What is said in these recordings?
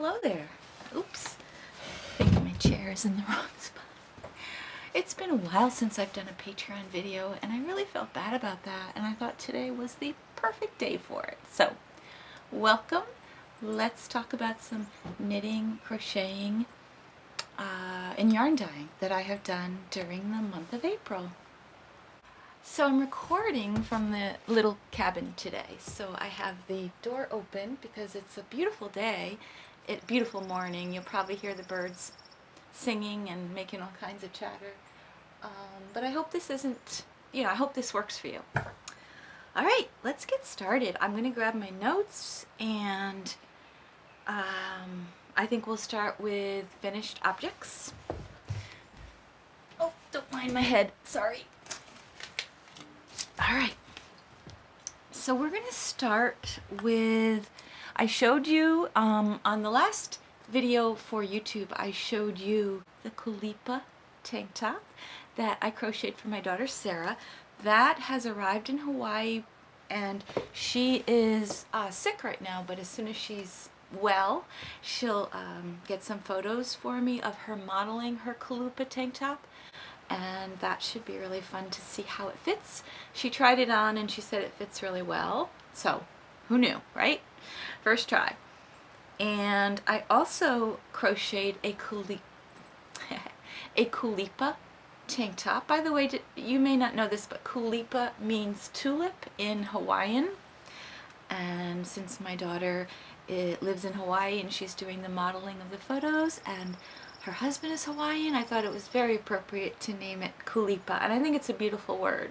hello there. Oops, I think my chair is in the wrong spot. It's been a while since I've done a Patreon video, and I really felt bad about that, and I thought today was the perfect day for it. So, welcome. Let's talk about some knitting, crocheting, and yarn dyeing that I have done during the month of April. So I'm recording from the little cabin today. So I have the door open because it's a beautiful day, beautiful morning. You'll probably hear the birds singing and making all kinds of chatter. But I hope this isn't, I hope this works for you. All right, let's get started. I'm going to grab my notes, and I think we'll start with finished objects. Oh, don't mind my head, sorry. All right, so we're going to start with, I showed you on the last video for YouTube, I showed you the Kulipa tank top that I crocheted for my daughter Sarah. That has arrived in Hawaii, and she is sick right now, but as soon as she's well, she'll get some photos for me of her modeling her Kulipa tank top. And that should be really fun to see how it fits. She tried it on and she said it fits really well. So, who knew, right? First try. And I also crocheted a Kulipa tank top. By the way, you may not know this, but Kulipa means tulip in Hawaiian. And since my daughter lives in Hawaii and she's doing the modeling of the photos, and her husband is Hawaiian, I thought it was very appropriate to name it Kulipa, and I think it's a beautiful word.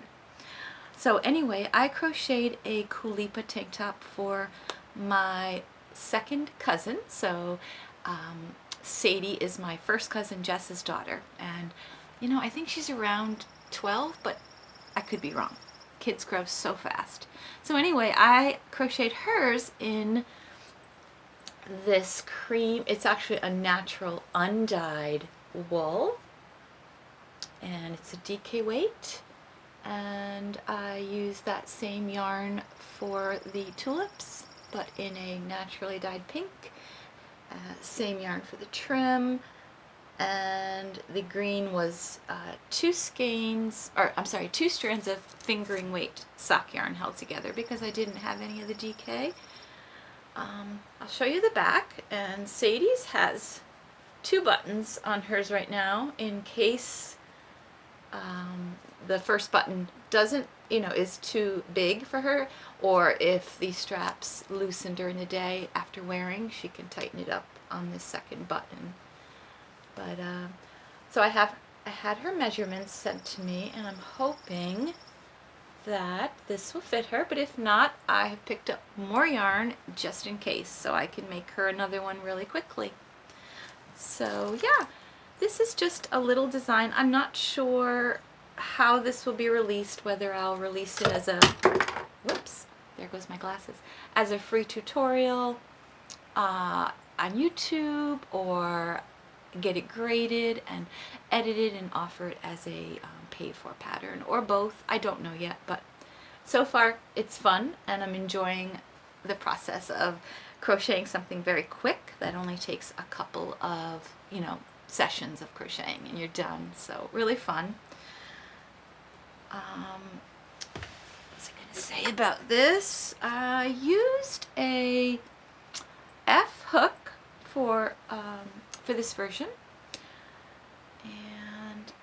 So anyway, I crocheted a Kulipa tank top for my second cousin. So Sadie is my first cousin, Jess's daughter, and I think she's around 12, but I could be wrong. Kids grow so fast. So anyway, I crocheted hers in this cream. It's actually a natural undyed wool, and it's a DK weight, and I used that same yarn for the tulips, but in a naturally dyed pink. Same yarn for the trim, and the green was two strands of fingering weight sock yarn held together because I didn't have any of the DK. I'll show you the back, and Sadie's has 2 buttons on hers right now in case the first button doesn't, is too big for her, or if the straps loosen during the day after wearing, she can tighten it up on this second button. But so I had her measurements sent to me, and I'm hoping that this will fit her, but if not, I have picked up more yarn just in case, so I can make her another one really quickly. So yeah, this is just a little design. I'm not sure how this will be released, whether I'll release it as a, whoops, there goes my glasses, as a free tutorial on YouTube, or get it graded and edited and offer it as a paid for pattern, or both. I don't know yet, but so far it's fun, and I'm enjoying the process of crocheting something very quick that only takes a couple of sessions of crocheting and you're done. So really fun. What's I gonna say about this? I used a F hook for this version, and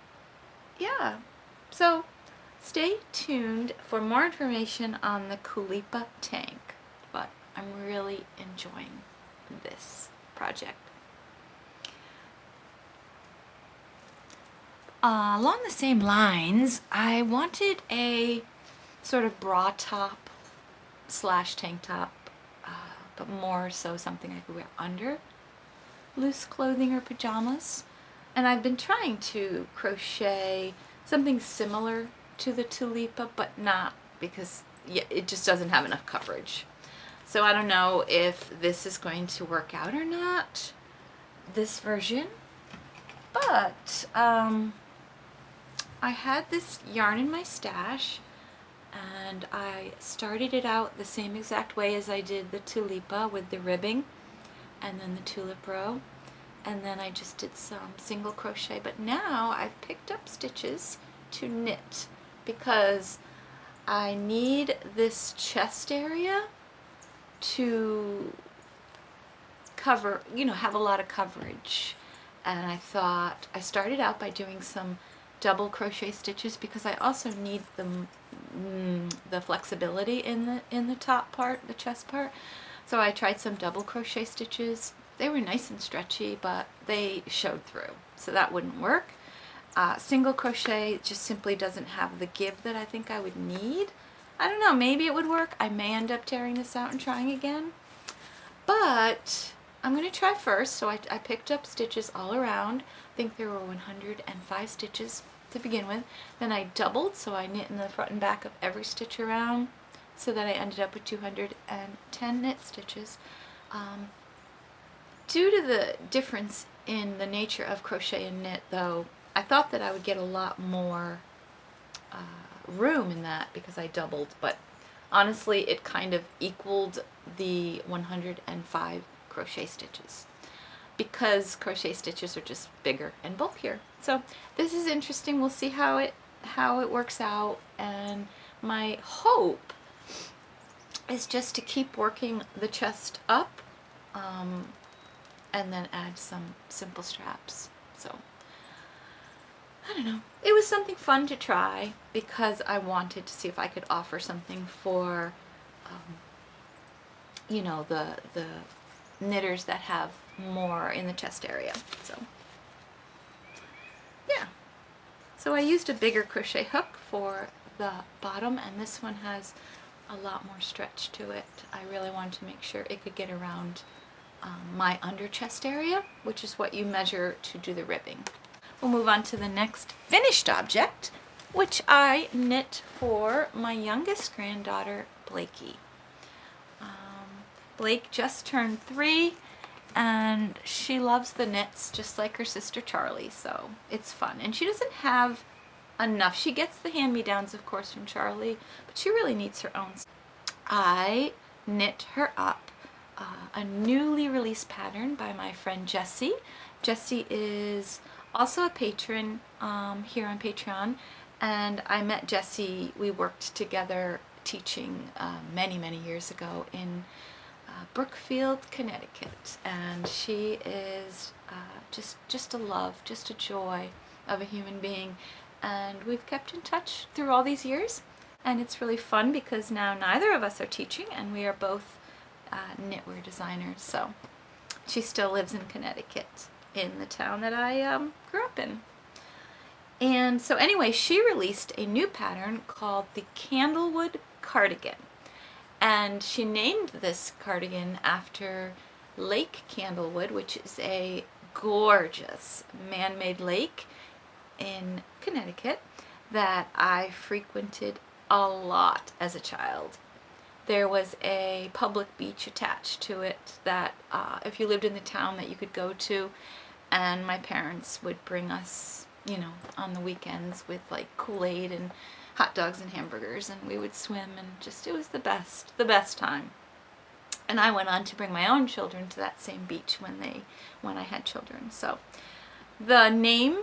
yeah, so stay tuned for more information on the Kulipa tank, but I'm really enjoying this project. Along the same lines, I wanted a sort of bra top / tank top, but more so something I could wear under loose clothing or pajamas. And I've been trying to crochet something similar to the Culipa, but not, because it just doesn't have enough coverage. So I don't know if this is going to work out or not, this version. But I had this yarn in my stash, and I started it out the same exact way as I did the Culipa, with the ribbing. and then the tulip row, and then I just did some single crochet. But now I've picked up stitches to knit because I need this chest area to cover, you know, have a lot of coverage. And I thought, I started out by doing some double crochet stitches because I also need the flexibility in the top part, the chest part. So I tried some double crochet stitches. They were nice and stretchy, but they showed through, so that wouldn't work. Single crochet just simply doesn't have the give that I think I would need. I don't know, maybe it would work. I may end up tearing this out and trying again, but I'm going to try first. So I picked up stitches all around. I think there were 105 stitches to begin with. Then I doubled, so I knit in the front and back of every stitch around, so that I ended up with 210 knit stitches. Due to the difference in the nature of crochet and knit, though, I thought that I would get a lot more room in that because I doubled, but honestly it kind of equaled the 105 crochet stitches because crochet stitches are just bigger and bulkier. So this is interesting. We'll see how it works out, and my hope is just to keep working the chest up and then add some simple straps. So I don't know. It was something fun to try because I wanted to see if I could offer something for, you know, the knitters that have more in the chest area. So yeah. So I used a bigger crochet hook for the bottom, and this one has a lot more stretch to it. I really wanted to make sure it could get around my under chest area, which is what you measure to do the ribbing. We'll move on to the next finished object, which I knit for my youngest granddaughter, Blakey. Blake just turned 3, and she loves the knits just like her sister Charlie, so it's fun. And she doesn't have enough. She gets the hand-me-downs, of course, from Charlie, but she really needs her own. I knit her up a newly released pattern by my friend Jessie. Jessie is also a patron here on Patreon, and I met Jessie. We worked together teaching many years ago in Brookfield, Connecticut, and she is just a love, just a joy of a human being, and we've kept in touch through all these years, and it's really fun because now neither of us are teaching and we are both knitwear designers. So she still lives in Connecticut, in the town that I grew up in. And so anyway, she released a new pattern called the Candlewood Cardigan, and she named this cardigan after Lake Candlewood, which is a gorgeous man-made lake in Connecticut that I frequented a lot as a child. There was a public beach attached to it that if you lived in the town that you could go to, and my parents would bring us, you know, on the weekends with like Kool-Aid and hot dogs and hamburgers, and we would swim, and just, it was the best time. And I went on to bring my own children to that same beach when I had children. So the name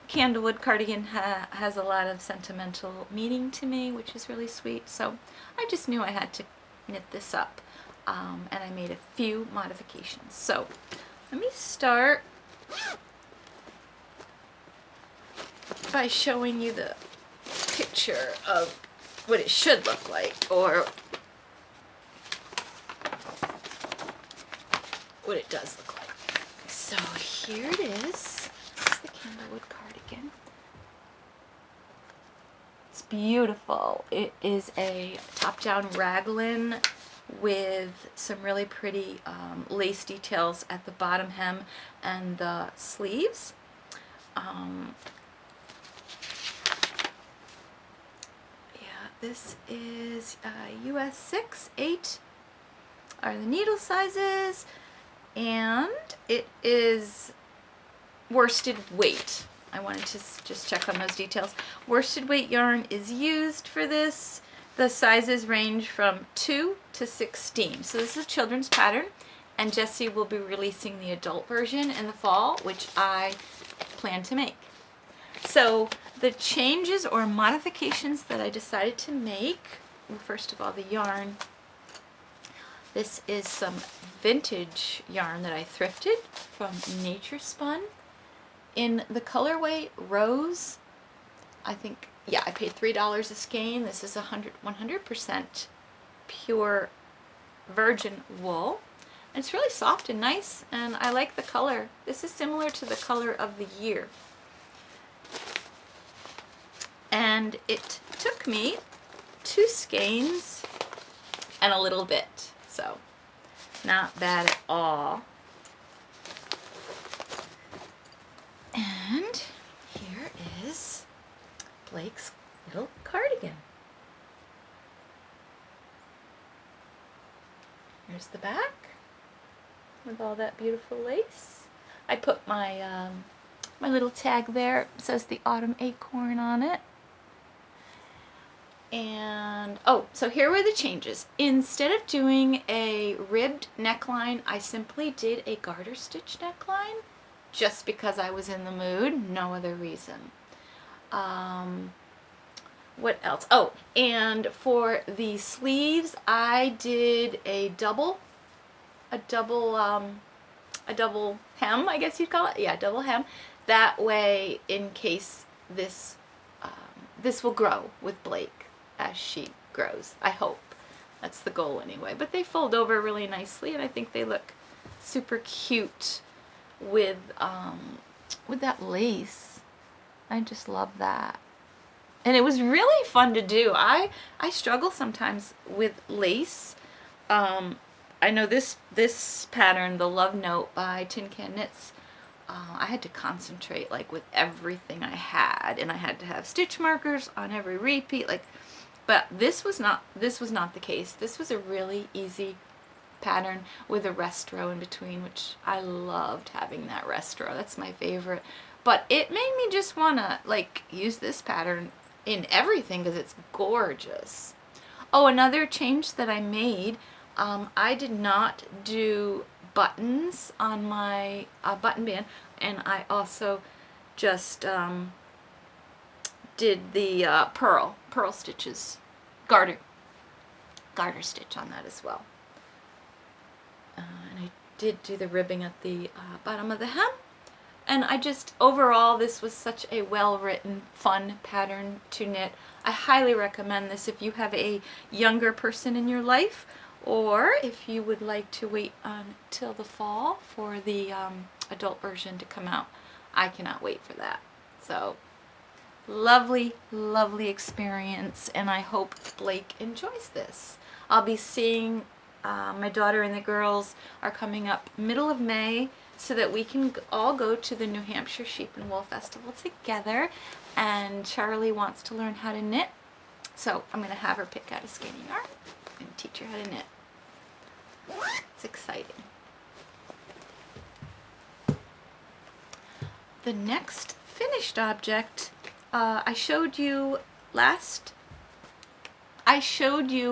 Candlewood Cardigan has a lot of sentimental meaning to me, which is really sweet. So I just knew I had to knit this up, and I made a few modifications. So let me start by showing you the picture of what it should look like, or what it does look like. So here it is. This is the Candlewood cardigan. It's beautiful. It is a top-down raglan with some really pretty lace details at the bottom hem and the sleeves. This is US 6, 8 are the needle sizes, and it is worsted weight. I wanted to just check on those details. Worsted weight yarn is used for this. The sizes range from 2 to 16. So this is a children's pattern, and Jessie will be releasing the adult version in the fall, which I plan to make. So the changes or modifications that I decided to make, well, first of all, the yarn. This is some vintage yarn that I thrifted from Nature Spun in the colorway Rose. I think, yeah, I paid $3 a skein. This is 100% pure virgin wool. And it's really soft and nice, and I like the color. This is similar to the color of the year. And it took me 2 skeins and a little bit, so not bad at all. And here is Blake's little cardigan. Here's the back with all that beautiful lace. I put my my little tag there. It says the Autumn Acorn on it. And oh, so here were the changes. Instead of doing a ribbed neckline, I simply did a garter stitch neckline just because I was in the mood, no other reason. What else? Oh, and for the sleeves, I did a double hem, I guess you'd call it. Yeah, double hem. That way, in case this this will grow with Blake as she grows. I hope. That's the goal anyway. But they fold over really nicely, and I think they look super cute with that lace. I just love that. And it was really fun to do. I struggle sometimes with lace. I know this pattern, the Love Note by Tin Can Knits, I had to concentrate like with everything I had, and I had to have stitch markers on every repeat, like. But this was not the case. This was a really easy pattern with a rest row in between, which I loved having that rest row. That's my favorite. But it made me just want to like use this pattern in everything because it's gorgeous. Oh, another change that I made, I did not do buttons on my button band, and I also just did the pearl stitches, garter stitch on that as well. And I did do the ribbing at the bottom of the hem. And I just, overall, this was such a well-written, fun pattern to knit. I highly recommend this if you have a younger person in your life, or if you would like to wait until the fall for the adult version to come out. I cannot wait for that. So, lovely, lovely experience, and I hope Blake enjoys this. I'll be seeing my daughter and the girls are coming up middle of May so that we can all go to the New Hampshire Sheep and Wool Festival together, and Charlie wants to learn how to knit, so I'm going to have her pick out a skein of yarn and teach her how to knit. It's exciting. The next finished object I showed you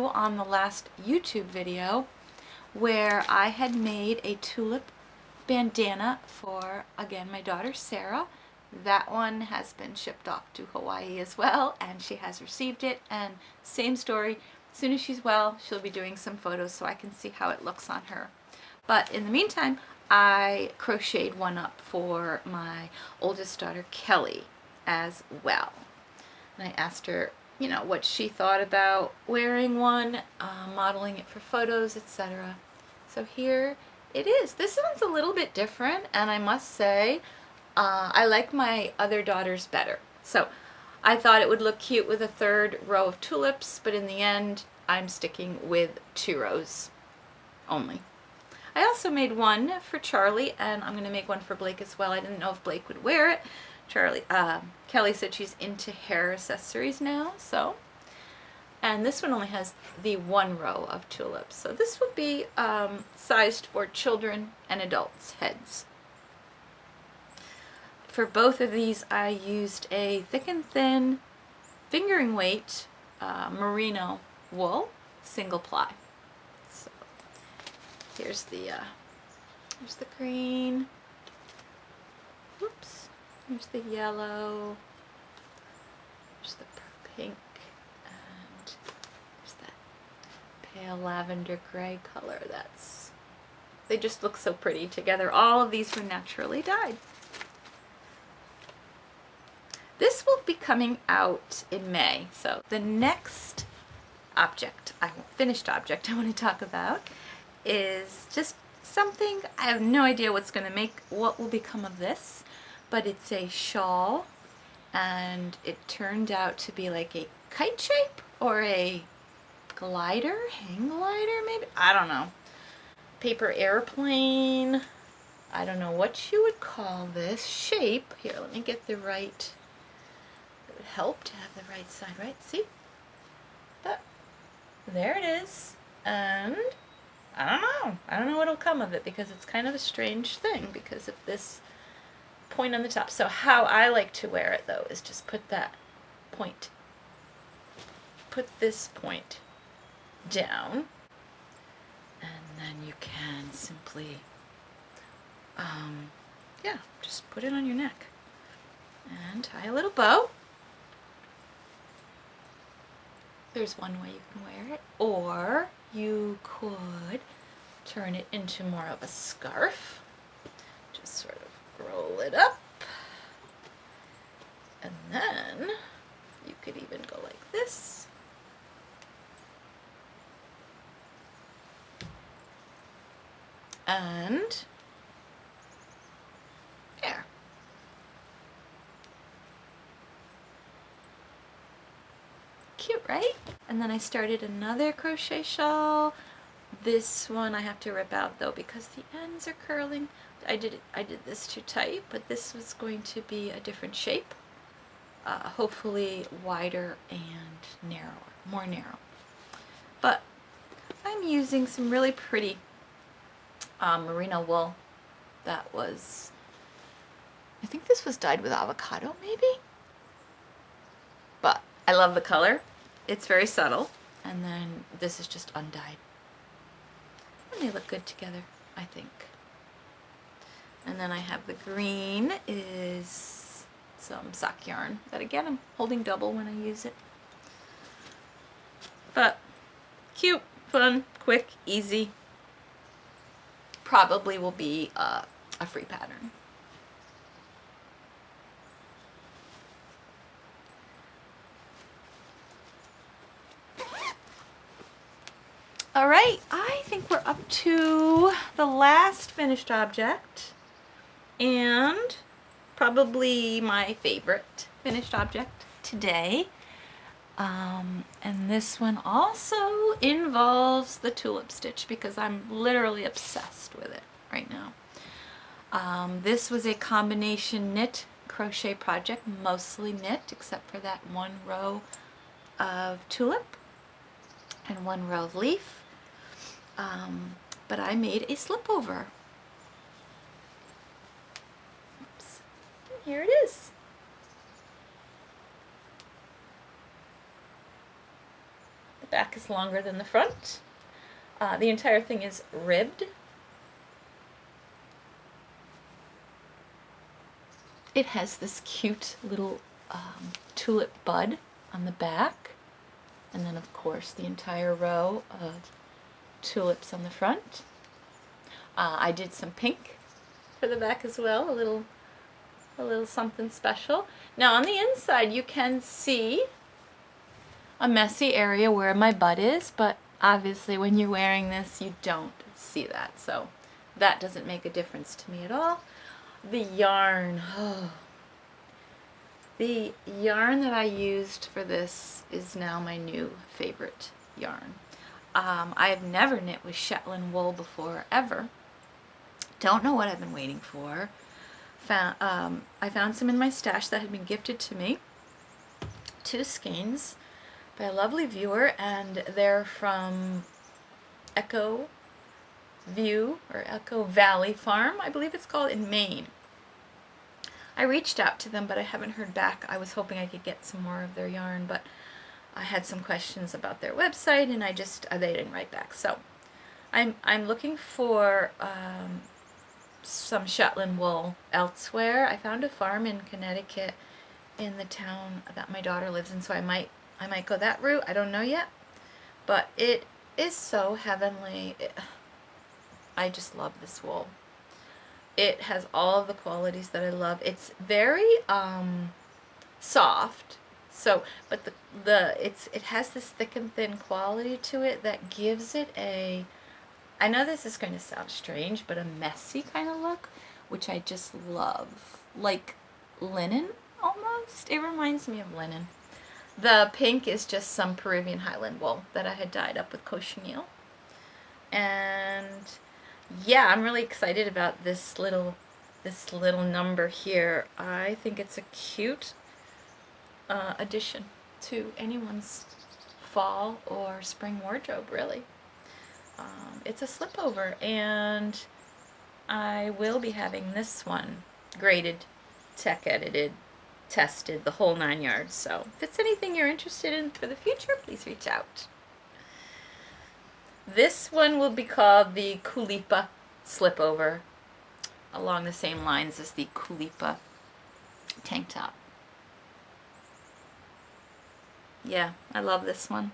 on the last YouTube video where I had made a tulip bandana for, again, my daughter Sarah. That one has been shipped off to Hawaii as well, and she has received it, and same story. As soon as she's well, she'll be doing some photos so I can see how it looks on her. But in the meantime, I crocheted one up for my oldest daughter Kelly as well. And I asked her, you know, what she thought about wearing one, modeling it for photos, etc. So here it is. This one's a little bit different, and I must say, I like my other daughters better. So I thought it would look cute with a third row of tulips, but in the end, I'm sticking with 2 rows only. I also made one for Charlie, and I'm going to make one for Blake as well. I didn't know if Blake would wear it. Kelly said she's into hair accessories now, so. And this one only has the 1 row of tulips. So this would be sized for children and adults' heads. For both of these, I used a thick and thin fingering weight merino wool, single ply. So here's the There's the green. Oops. There's the yellow. There's the pink. And there's that pale lavender gray color. They just look so pretty together. All of these were naturally dyed. This will be coming out in May. So the next finished object I want to talk about is just something, I have no idea what will become of this, but it's a shawl, and it turned out to be like a kite shape or a hang glider maybe, I don't know. Paper airplane, I don't know what you would call this shape. Here, let me get the right, it would help to have the right side, right? See? But there it is, and I don't know what'll come of it, because it's kind of a strange thing because of this point on the top. So how I like to wear it though is just put this point down, and then you can simply just put it on your neck and tie a little bow. There's one way you can wear it, or you could turn it into more of a scarf. Just sort of roll it up, and then you could even go like this. And there. Cute, right? And then I started another crochet shawl. This one I have to rip out though because the ends are curling. I did this too tight, but this was going to be a different shape. Hopefully wider and narrower, more narrow. But I'm using some really pretty merino wool that was, I think this was dyed with avocado maybe? But I love the color. It's very subtle. And then this is just undyed. And they look good together, I think. And then I have the green is some sock yarn that again I'm holding double when I use it. But cute, fun, quick, easy. Probably will be a free pattern. All right, I think we're up to the last finished object, and probably my favorite finished object today. And this one also involves the tulip stitch because I'm literally obsessed with it right now. This was a combination knit crochet project, mostly knit except for that one row of tulip and one row of leaf. But I made a slip over. Oops. And here it is. The back is longer than the front. The entire thing is ribbed. It has this cute little tulip bud on the back, and then of course the entire row of tulips on the front. I did some pink for the back as well, a little something special. Now on the inside you can see a messy area where my bud is, but obviously when you're wearing this you don't see that, so that doesn't make a difference to me at all. The yarn, the yarn that I used for this is now my new favorite yarn. I have never knit with Shetland wool before, ever. Don't know what I've been waiting for. I found some in my stash that had been gifted to me, 2 skeins by a lovely viewer, and they're from Echo Valley Farm, I believe it's called, in Maine. I reached out to them, but I haven't heard back. I was hoping I could get some more of their yarn, but I had some questions about their website, and they didn't write back. So I'm looking for some Shetland wool elsewhere. I found a farm in Connecticut in the town that my daughter lives in, so I might go that route. I don't know yet, but it is so heavenly. I just love this wool. It has all of the qualities that I love. It's very soft. So, but it has this thick and thin quality to it that gives it a, I know this is going to sound strange, but a messy kind of look, which I just love. Like linen almost. It reminds me of linen. The pink is just some Peruvian Highland wool that I had dyed up with cochineal. And yeah, I'm really excited about this little number here. I think it's a cute addition to anyone's fall or spring wardrobe, really. It's a slip over, and I will be having this one graded, tech edited, tested, the whole 9 yards. So if it's anything you're interested in for the future, please reach out. This one will be called the Culipa slip over, along the same lines as the Kulipa tank top. Yeah, I love this one.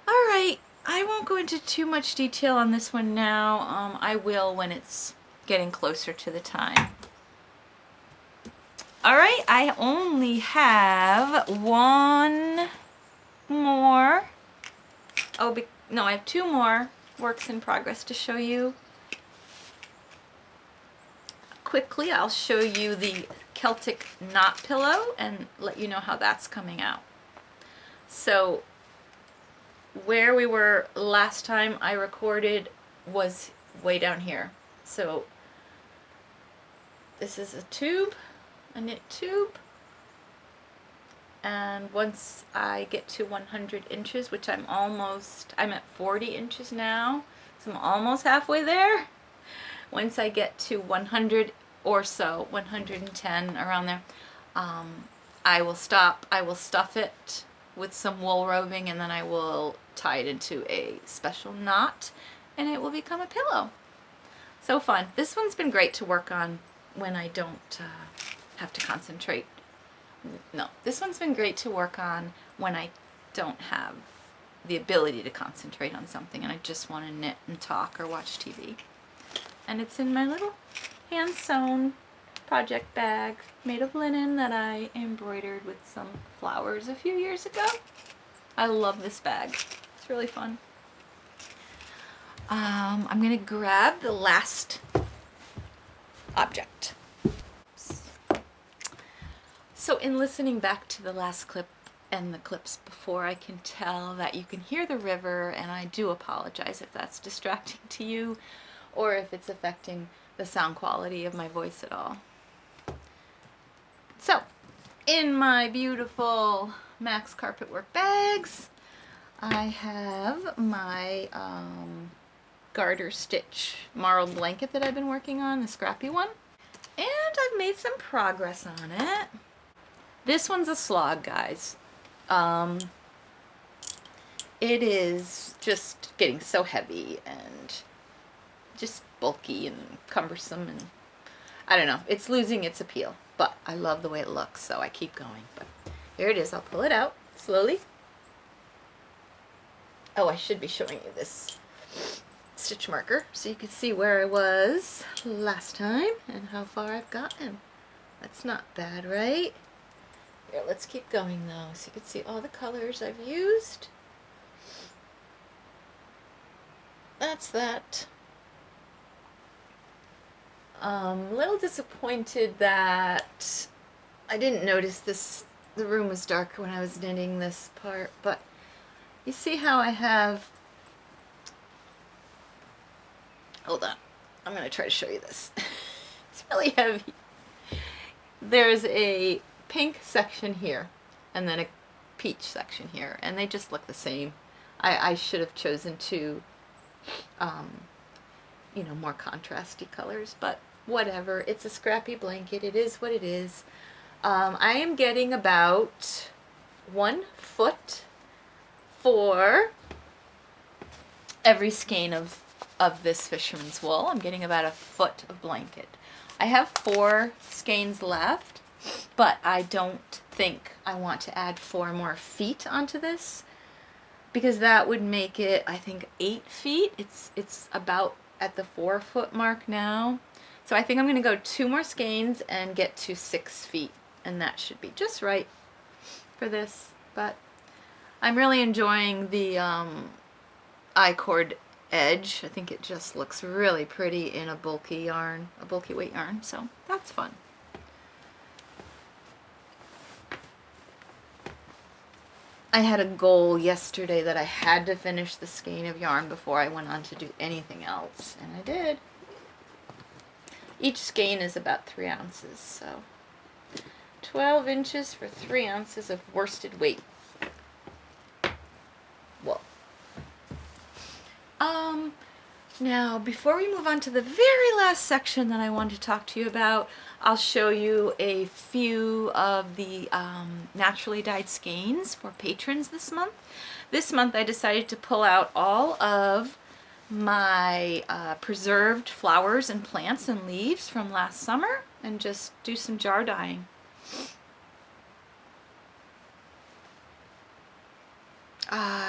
Alright, I won't go into too much detail on this one now. I will when it's getting closer to the time. Alright, I only have one more. Oh, no, I have 2 more works in progress to show you. Quickly, I'll show you the Celtic knot pillow and let you know how that's coming out. So where we were last time I recorded was way down here. So this is a tube, a knit tube, and once I get to 100 inches, which I'm at 40 inches now, so I'm almost halfway there. Once I get to 100 or so, 110, around there, I will stop. I will stuff it with some wool roving, and then I will tie it into a special knot, and it will become a pillow. So fun. This one's been great to work on when I don't have to concentrate. No, this one's been great to work on when I don't have the ability to concentrate on something and I just want to knit and talk or watch TV. And it's in my little hand-sewn project bag made of linen that I embroidered with some flowers a few years ago. I love this bag. It's really fun. I'm going to grab the last object. So in listening back to the last clip and the clips before, I can tell that you can hear the river, and I do apologize if that's distracting to you or if it's affecting the sound quality of my voice at all. So, in my beautiful Max Carpet Work bags, I have my garter stitch marled blanket that I've been working on, the scrappy one, and I've made some progress on it. This one's a slog, guys. It is just getting so heavy and just bulky and cumbersome, and I don't know, it's losing its appeal, but I love the way it looks, so I keep going. But here it is. I'll pull it out slowly. Oh, I should be showing you this stitch marker so you can see where I was last time and how far I've gotten. That's not bad, right? Here, let's keep going though, so you can see all the colors I've used. That's that. A little disappointed that I didn't notice this. The room was dark when I was knitting this part, but you see how I have. Hold on, I'm going to try to show you this. It's really heavy. There's a pink section here and then a peach section here, and they just look the same. I should have chosen to you know, more contrasty colors, but whatever. It's a scrappy blanket. It is what it is. I am getting about 1 foot for every skein of of this fisherman's wool. I'm getting about a foot of blanket. I have 4 skeins left, but I don't think I want to add 4 more feet onto this, because that would make it, I think, 8 feet. It's about at the 4-foot mark now. So I think I'm going to go 2 more skeins and get to 6 feet, and that should be just right for this. But I'm really enjoying the I-cord edge. I think it just looks really pretty in a bulky yarn, a bulky weight yarn, so that's fun. I had a goal yesterday that I had to finish the skein of yarn before I went on to do anything else, and I did. Each skein is about 3 ounces, so 12 inches for 3 ounces of worsted weight. Whoa. Now, before we move on to the very last section that I wanted to talk to you about, I'll show you a few of the naturally dyed skeins for patrons this month. This month I decided to pull out all of my preserved flowers and plants and leaves from last summer and just do some jar dyeing.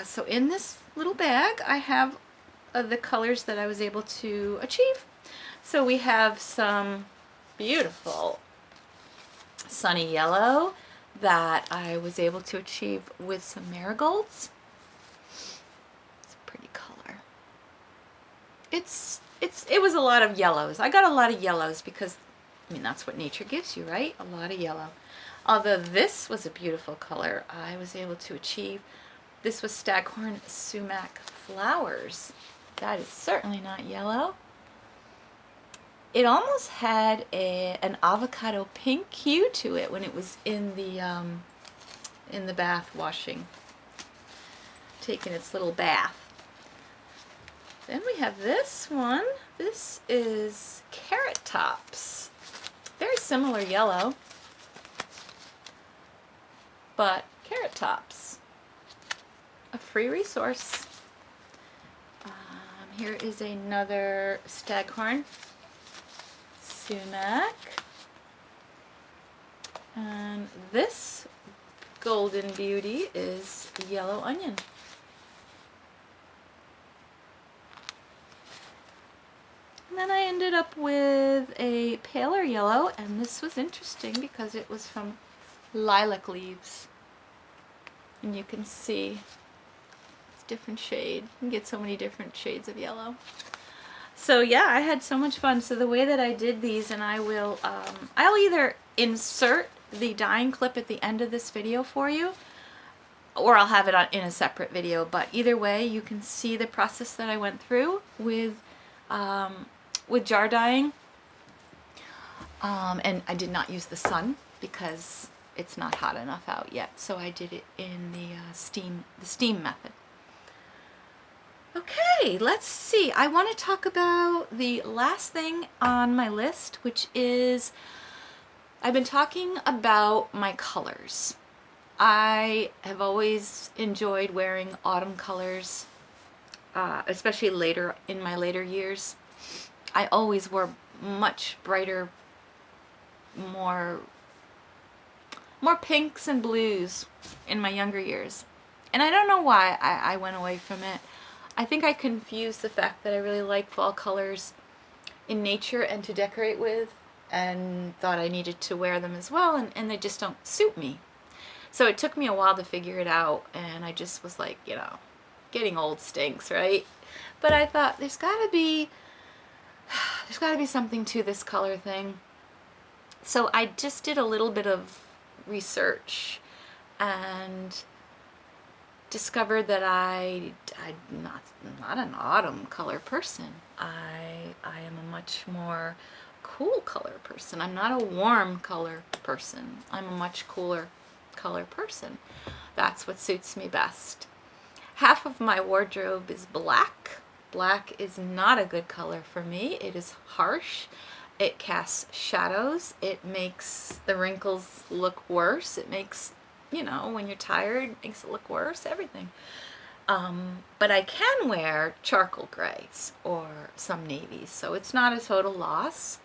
So in this little bag I have the colors that I was able to achieve. So we have some beautiful sunny yellow that I was able to achieve with some marigolds. It's a pretty color. It was a lot of yellows. I got a lot of yellows because, I mean, that's what nature gives you, right? A lot of yellow. Although this was a beautiful color, I was able to achieve. This was staghorn sumac flowers. That is certainly not yellow. It almost had an avocado pink hue to it when it was in the bath washing, taking its little bath. Then we have this one. This is carrot tops. Very similar yellow, but carrot tops. A free resource. Here is another staghorn sumac. And this golden beauty is yellow onion. And then I ended up with a paler yellow, and this was interesting because it was from lilac leaves. And you can see different shade. You can get so many different shades of yellow. So yeah, I had so much fun. So the way that I did these, and I will, I'll either insert the dyeing clip at the end of this video for you, or I'll have it in a separate video. But either way, you can see the process that I went through with jar dyeing. And I did not use the sun because it's not hot enough out yet. So I did it in the steam method. Okay, let's see. I want to talk about the last thing on my list, which is I've been talking about my colors. I have always enjoyed wearing autumn colors, especially later in my later years. I always wore much brighter, more pinks and blues in my younger years. And I don't know why I went away from it. I think I confused the fact that I really like fall colors in nature and to decorate with, and thought I needed to wear them as well, and they just don't suit me. So it took me a while to figure it out, and I just was like, you know, getting old stinks, right? But I thought there's gotta be something to this color thing. So I just did a little bit of research and discovered that I'm not an autumn color person. I am a much more cool color person. I'm not a warm color person. I'm a much cooler color person. That's what suits me best. Half of my wardrobe is black. Black is not a good color for me. It is harsh. It casts shadows. It makes the wrinkles look worse. It makes, you know, when you're tired, it makes it look worse, everything. But I can wear charcoal grays or some navies, so it's not a total loss.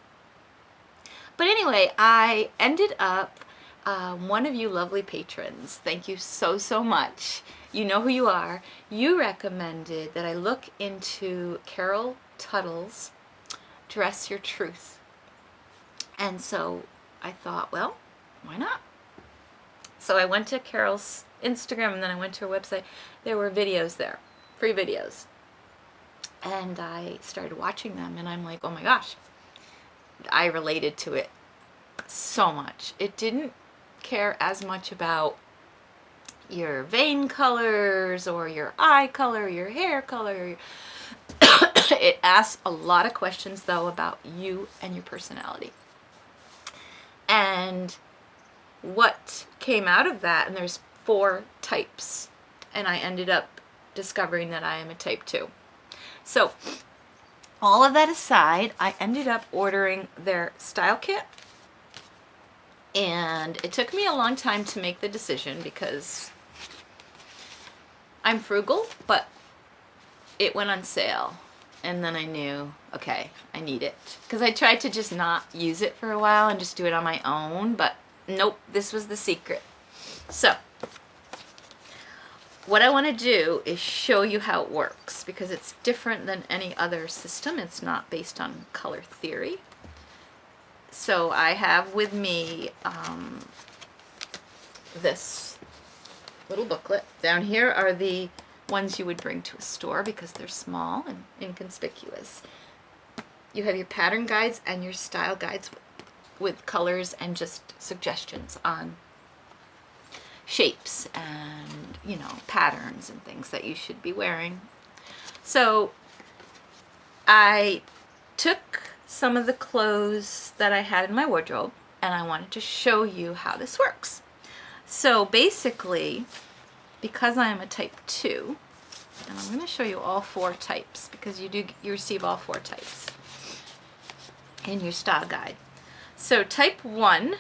But anyway, I ended up, one of you lovely patrons, thank you so, so much. You know who you are. You recommended that I look into Carol Tuttle's Dress Your Truth. And so I thought, well, why not? So I went to Carol's Instagram and then I went to her website. There were videos there, free videos. And I started watching them and I'm like, oh my gosh, I related to it so much. It didn't care as much about your vein colors or your eye color, your hair color. It asks a lot of questions though about you and your personality. And what came out of that, and there's 4 types, and I ended up discovering that I am a type 2. So all of that aside, I ended up ordering their style kit, and it took me a long time to make the decision because I'm frugal, but it went on sale, and then I knew, okay, I need it. Because I tried to just not use it for a while and just do it on my own, but nope, this was the secret. So what I want to do is show you how it works, because it's different than any other system. It's not based on color theory. So I have with me this little booklet. Down here are the ones you would bring to a store because they're small and inconspicuous. You have your pattern guides and your style guides with colors and just suggestions on shapes and, you know, patterns and things that you should be wearing. So I took some of the clothes that I had in my wardrobe and I wanted to show you how this works. So basically, because I am a type 2, and I'm going to show you all 4 types because you receive all 4 types in your style guide. So type 1,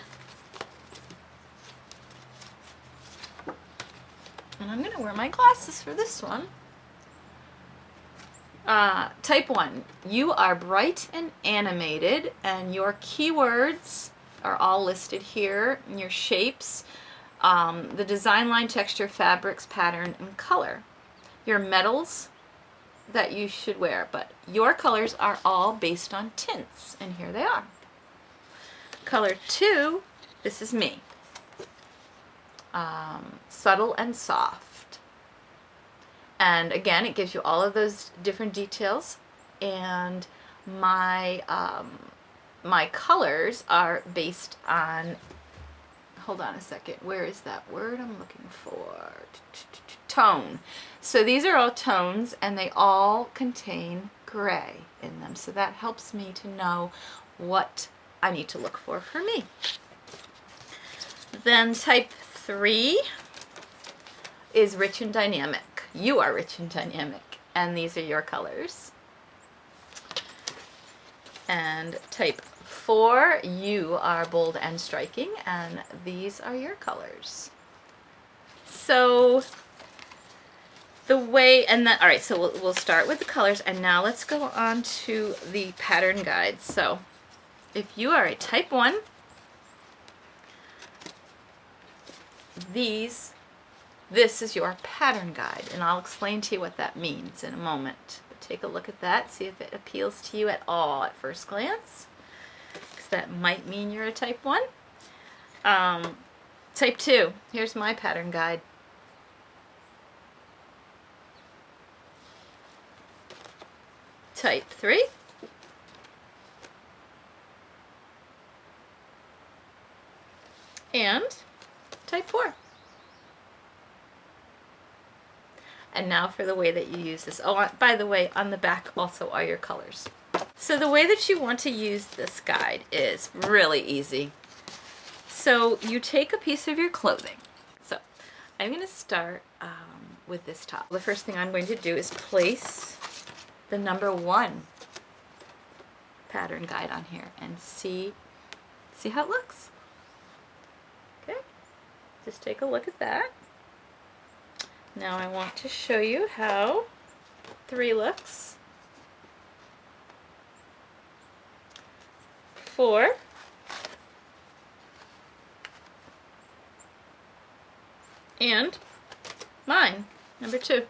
and I'm going to wear my glasses for this one. Type 1, you are bright and animated, and your keywords are all listed here, and your shapes, the design, line, texture, fabrics, pattern, and color. Your metals that you should wear, but your colors are all based on tints, and here they are. Color 2, this is me. Subtle and soft. And again, it gives you all of those different details, and my my colors are based on, hold on a second, where is that word I'm looking for? Tone. So these are all tones and they all contain gray in them, so that helps me to know what I need to look for me. Then type 3 is rich and dynamic. You are rich and dynamic, and these are your colors. And type 4, you are bold and striking, and these are your colors. So the way, and then, all right, so we'll start with the colors, and now let's go on to the pattern guides. So if you are a type 1, this is your pattern guide, and I'll explain to you what that means in a moment. But take a look at that, see if it appeals to you at all at first glance, because that might mean you're a type 1. Type 2, here's my pattern guide. Type 3. And type 4. And now for the way that you use this. Oh, by the way, on the back also are your colors. So the way that you want to use this guide is really easy. So you take a piece of your clothing. So I'm going to start with this top. The first thing I'm going to do is place the number 1 pattern guide on here and see how it looks. Okay, just take a look at that. Now I want to show you how 3 looks. 4. And mine, number 2.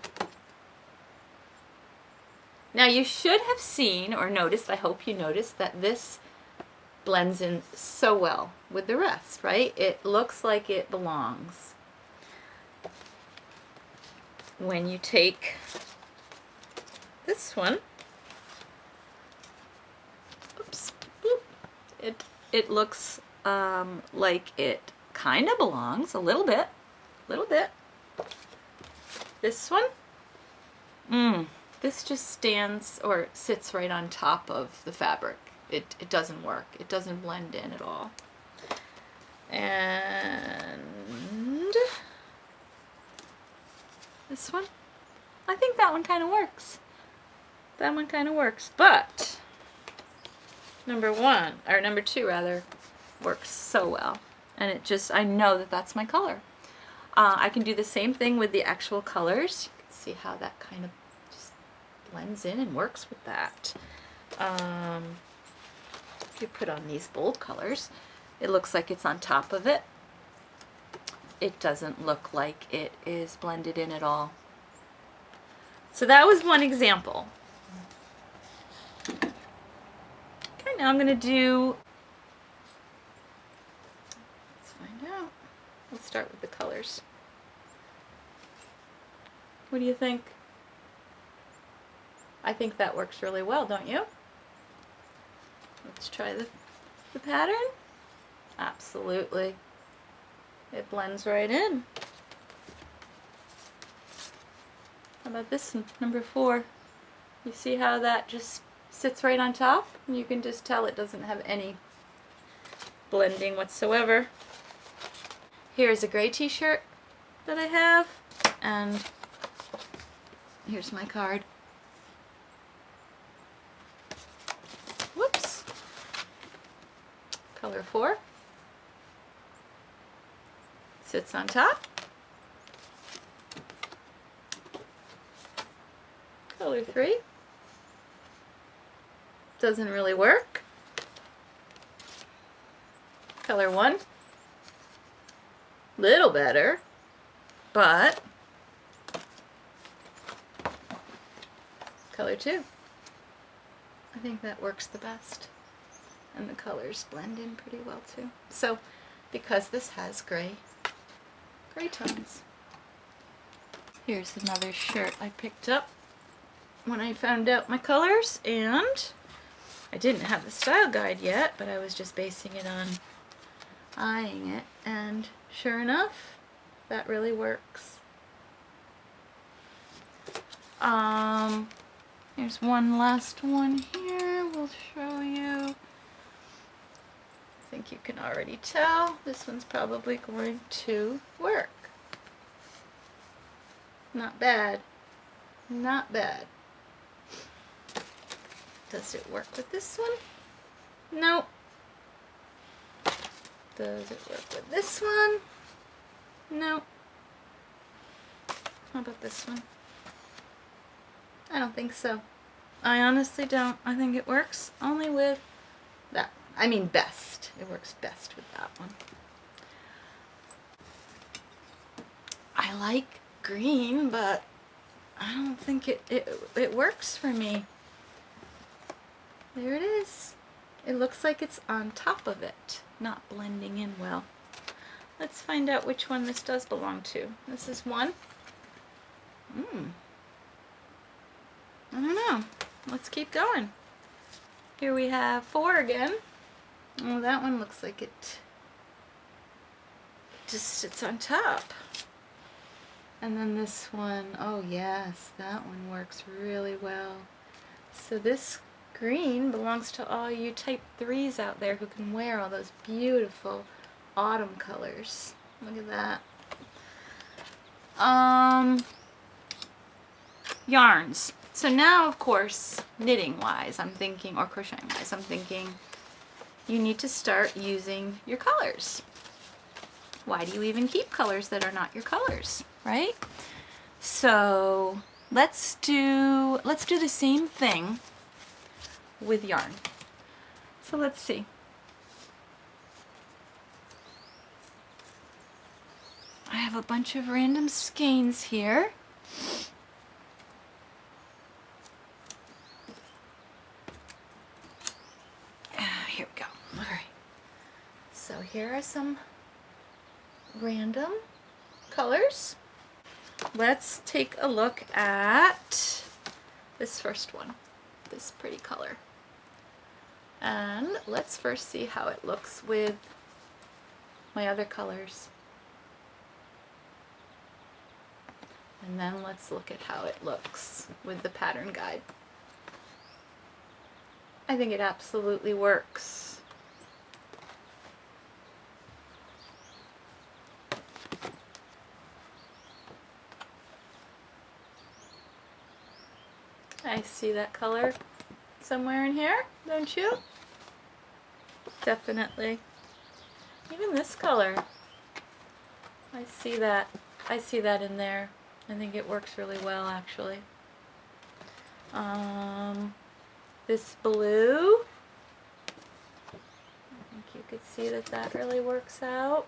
Now you should have seen or noticed, I hope you noticed, that this blends in so well with the rest, right? It looks like it belongs. When you take this one, oops, boop, it looks like it kind of belongs a little bit. This one, this just stands or sits right on top of the fabric. It doesn't work. It doesn't blend in at all. And this one, I think that one kind of works. That one kind of works, but number 2 rather, works so well. And it just, I know that that's my color. I can do the same thing with the actual colors. You can see how that kind of just blends in and works with that. If you put on these bold colors, it looks like it's on top of it. It doesn't look like it is blended in at all. So that was one example. Okay, now I'm going to do, let's find out. Let's start with the colors. What do you think? I think that works really well, don't you? Let's try the pattern. Absolutely. It blends right in. How about this one, number 4? You see how that just sits right on top? You can just tell it doesn't have any blending whatsoever. Here's a gray t-shirt that I have, and here's my card. Whoops. Color 4. Sits on top. Color 3. Doesn't really work. Color 1. Little better, but color 2. I think that works the best. And the colors blend in pretty well too. So, because this has gray tones. Here's another shirt I picked up when I found out my colors, and I didn't have the style guide yet, but I was just basing it on eyeing it, and sure enough, that really works. Here's one last one here we'll show you. I think you can already tell this one's probably going to work. Not bad. Not bad. Does it work with this one? Nope. Does it work with this one? No. How about this one? I don't think so. I honestly don't. I think it works only with that. I mean best. It works best with that one. I like green, but I don't think it works for me. There it is. It looks like it's on top of it, not blending in well. Let's find out which one this does belong to. This is 1. I don't know. Let's keep going. Here we have 4 again. Oh, that one looks like it just sits on top. And then this one, oh yes, that one works really well. So this green belongs to all you type 3s out there who can wear all those beautiful autumn colors. Look at that. Yarns. So now, of course, knitting wise, I'm thinking, or crocheting wise, I'm thinking you need to start using your colors. Why do you even keep colors that are not your colors, right? So let's do the same thing with yarn. So let's see. I have a bunch of random skeins here. Here we go. All right. So here are some random colors. Let's take a look at this first one, this pretty color. And let's first see how it looks with my other colors. And then let's look at how it looks with the pattern guide. I think it absolutely works. I see that color somewhere in here, don't you? Definitely. Even this color. I see that in there. I think it works really well, actually. This blue, I think you could see that really works out.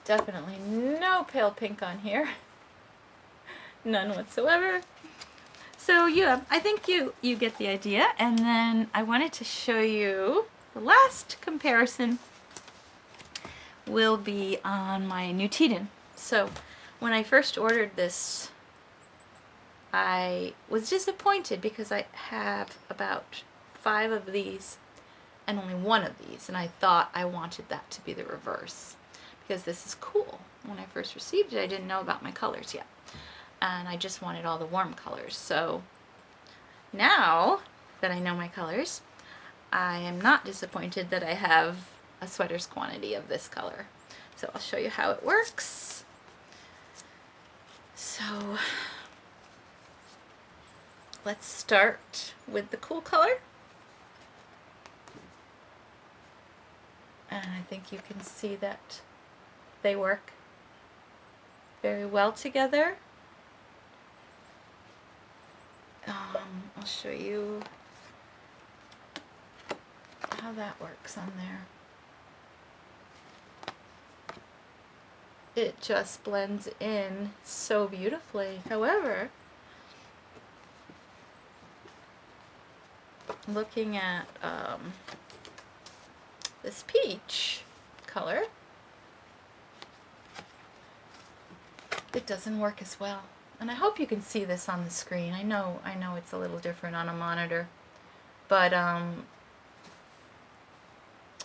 Definitely no pale pink on here. None whatsoever. So yeah, I think you get the idea. And then I wanted to show you the last comparison will be on my new Teton. So when I first ordered this, I was disappointed because I have about 5 of these and only 1 of these, and I thought I wanted that to be the reverse. Because this is cool. When I first received it, I didn't know about my colors yet. And I just wanted all the warm colors. So now that I know my colors, I am not disappointed that I have a sweater's quantity of this color. So I'll show you how it works. So let's start with the cool color. And I think you can see that they work very well together. I'll show you how that works on there. It just blends in so beautifully. However, looking at this peach color, it doesn't work as well. And I hope you can see this on the screen. I know it's a little different on a monitor, but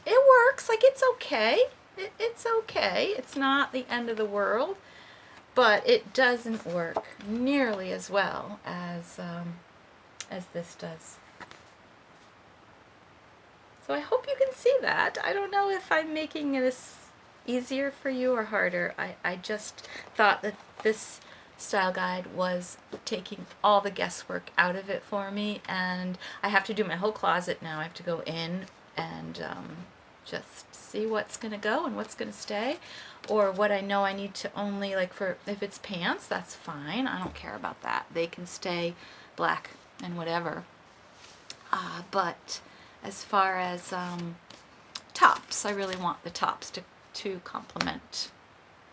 it works. Like, it's okay. It's okay. It's not the end of the world, but it doesn't work nearly as well as this does. So I hope you can see that. I don't know if I'm making this easier for you or harder. I just thought that this style guide was taking all the guesswork out of it for me, and I have to do my whole closet now. I have to go in and just see what's gonna go and what's gonna stay, or what I know I need to only, like, for if it's pants, that's fine. I don't care about that. They can stay black and whatever. But as far as tops, I really want the tops to complement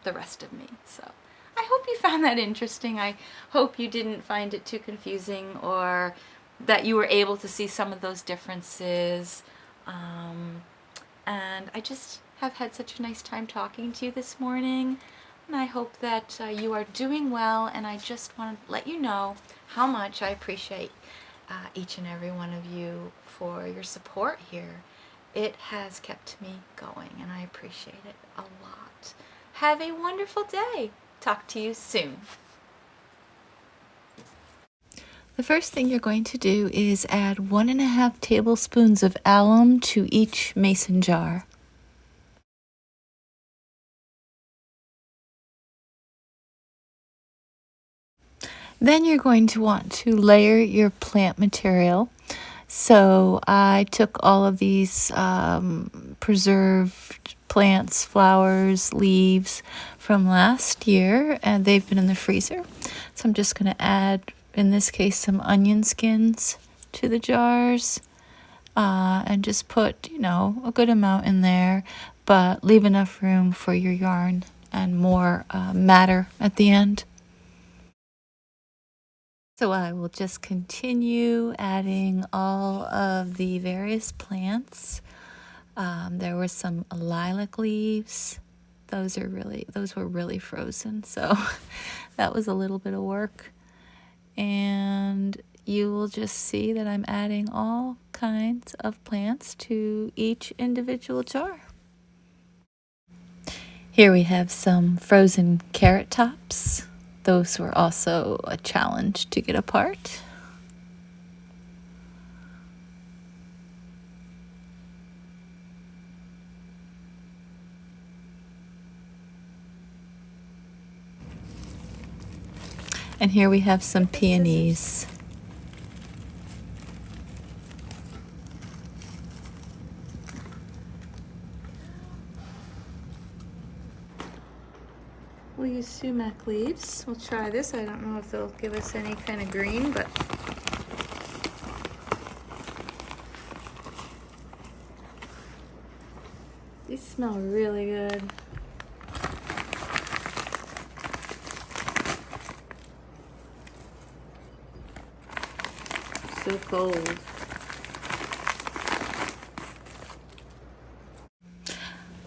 the rest of me. So I hope you found that interesting. I hope you didn't find it too confusing, or that you were able to see some of those differences. And I just have had such a nice time talking to you this morning, and I hope that you are doing well, and I just want to let you know how much I appreciate each and every one of you for your support here. It has kept me going, and I appreciate it a lot. Have a wonderful day. Talk to you soon. The first thing you're going to do is add 1.5 tablespoons of alum to each mason jar. Then you're going to want to layer your plant material. So I took all of these preserved plants, flowers, leaves from last year, and they've been in the freezer. So I'm just going to add, in this case, some onion skins to the jars, and just put, a good amount in there, but leave enough room for your yarn and more matter at the end. So I will just continue adding all of the various plants. There were some lilac leaves. Those were really frozen, so that was a little bit of work. And you will just see that I'm adding all kinds of plants to each individual jar. Here we have some frozen carrot tops. Those were also a challenge to get apart. And here we have some peonies. We'll use sumac leaves. We'll try this. I don't know if they'll give us any kind of green, but these smell really good. So cold.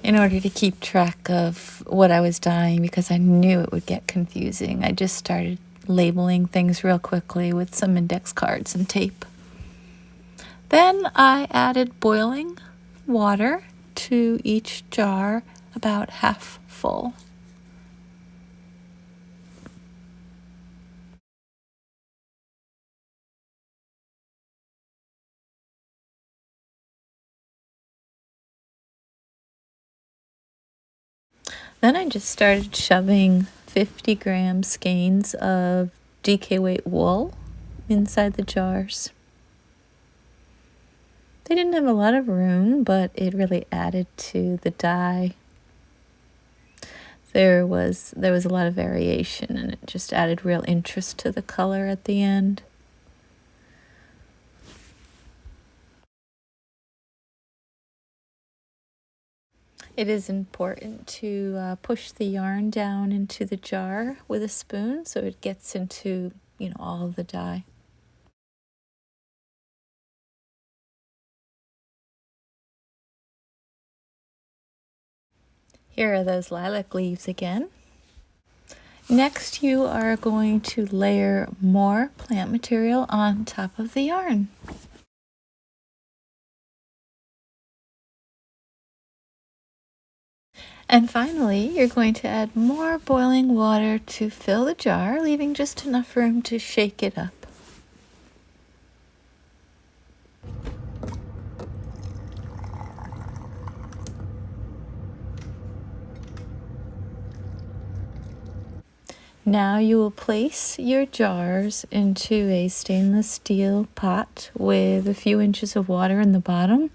In order to keep track of what I was dyeing, because I knew it would get confusing, I just started labeling things real quickly with some index cards and tape. Then I added boiling water to each jar, about half full. Then I just started shoving 50 gram skeins of DK weight wool inside the jars. They didn't have a lot of room, but it really added to the dye. There was a lot of variation, and it just added real interest to the color at the end. It is important to push the yarn down into the jar with a spoon so it gets into, all of the dye. Here are those lilac leaves again. Next, you are going to layer more plant material on top of the yarn. And finally, you're going to add more boiling water to fill the jar, leaving just enough room to shake it up. Now you will place your jars into a stainless steel pot with a few inches of water in the bottom,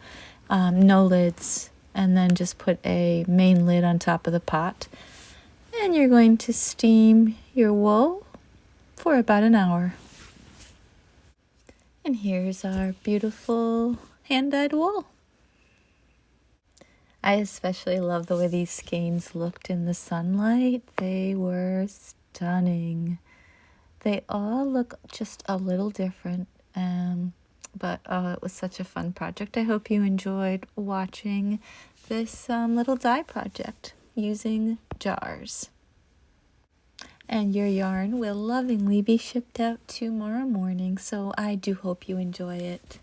no lids, and then just put a main lid on top of the pot. And you're going to steam your wool for about an hour. And here's our beautiful hand-dyed wool. I especially love the way these skeins looked in the sunlight. They were stunning. They all look just a little different, but it was such a fun project. I hope you enjoyed watching this little dye project using jars. And your yarn will lovingly be shipped out tomorrow morning, so I do hope you enjoy it.